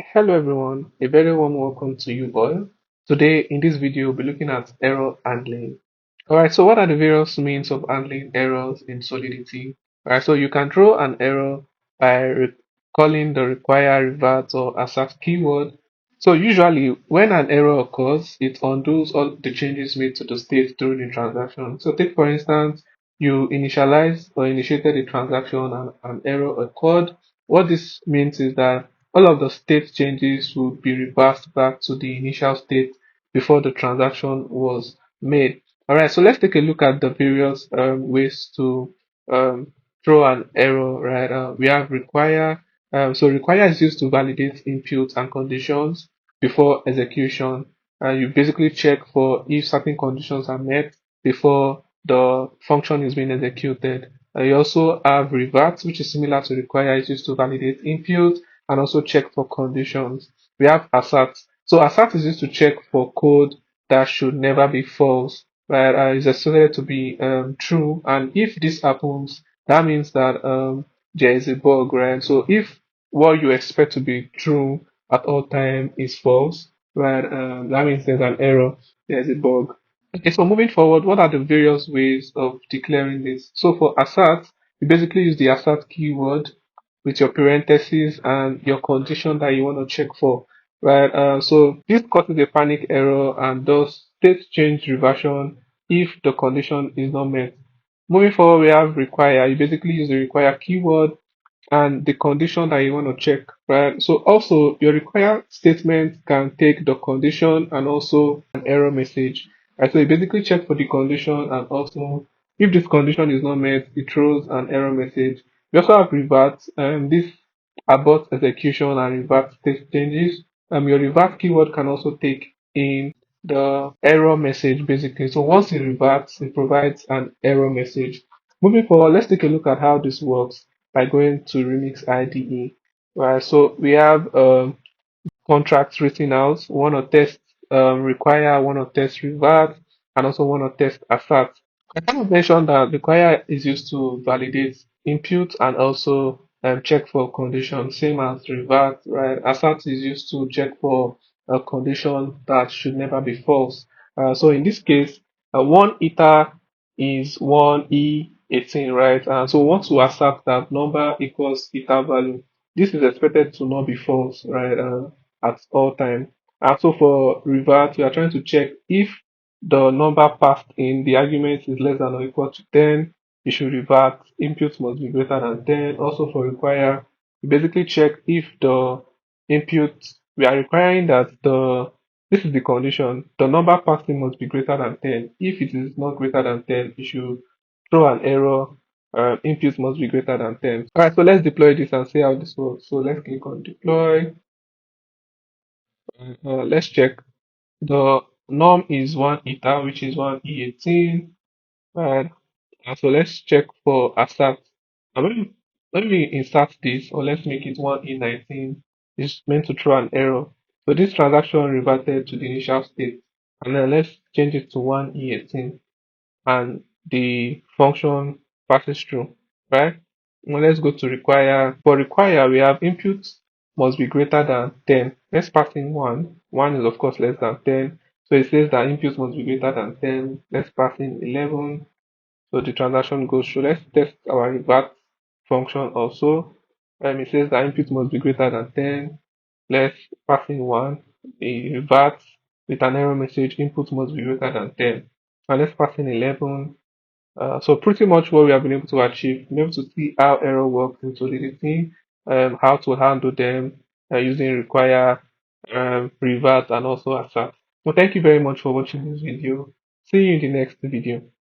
Hello everyone, a very warm welcome to you all. Today in this video we'll be looking at error handling. Alright, so what are the various means of handling errors in Solidity? Alright, so you can throw an error by calling the require, revert or assert keyword. So usually when an error occurs, it undoes all the changes made to the state during the transaction. So take for instance, you initialized or initiated a transaction and an error occurred. What this means is that all of the state changes will be reversed back to the initial state before the transaction was made. All right, so let's take a look at the various ways to um, throw an error, right? We have require. So require is used to validate inputs and conditions before execution. You basically check for if certain conditions are met before the function is being executed. You also have revert, which is similar to require, is used to validate input and also check for conditions. We have assert. So assert is used to check for code that should never be false, right? Is expected to be true, and if this happens, that means that there is a bug, right? So if what you expect to be true at all time is false, right? That means there's an error, there's a bug. Okay, so moving forward, what are the various ways of declaring this? So for assert, you basically use the assert keyword with your parentheses and your condition that you want to check for, right? So this causes a panic error and does state change reversion if the condition is not met. Moving forward, we have require. You basically use the require keyword and the condition that you want to check, right? So also your require statement can take the condition and also an error message. Right? So you basically check for the condition and also if this condition is not met, it throws an error message. We also have revert, and this abort execution and revert state changes. Your revert keyword can also take in the error message basically. So once it reverts, it provides an error message. Moving forward, let's take a look at how this works by going to Remix IDE. Right, so we have contracts written out, one or test require, one or test revert, and also one or test assert. I kind of mentioned that require is used to validate input and also check for condition, same as revert, right? Assert is used to check for a condition that should never be false. So in this case, one iter is one E18, right? So we want to assert that number equals iter value. This is expected to not be false, right? At all time. And so for revert, we are trying to check if the number passed in the argument is less than or equal to 10, you should revert. Input must be greater than 10. Also for require, you basically check if the input, we are requiring that this is the condition, the number passed in must be greater than 10. If it is not greater than 10, you should throw an error. Input must be greater than 10. Alright, so let's deploy this and see how this works. So let's click on deploy. Let's check. The norm is one iter, which is one E18. Right. So let's check for assert. Now when we insert this, or let's make it one E19, it's meant to throw an error. So this transaction reverted to the initial state. And then let's change it to one E18 and the function passes through, right? Now let's go to require. For require, we have input must be greater than 10. Let's pass in 1. 1 is of course less than 10. So it says that input must be greater than 10. Let's pass in 11. So the transaction goes through. Let's test our revert function also. It says that input must be greater than 10. Let's pass in 1. It reverts with an error message, input must be greater than 10. And let's pass in 11. So pretty much what we have been able to achieve, been able to see how error works in Solidity, how to handle them using require, revert, and also assert. Well, thank you very much for watching this video. See you in the next video.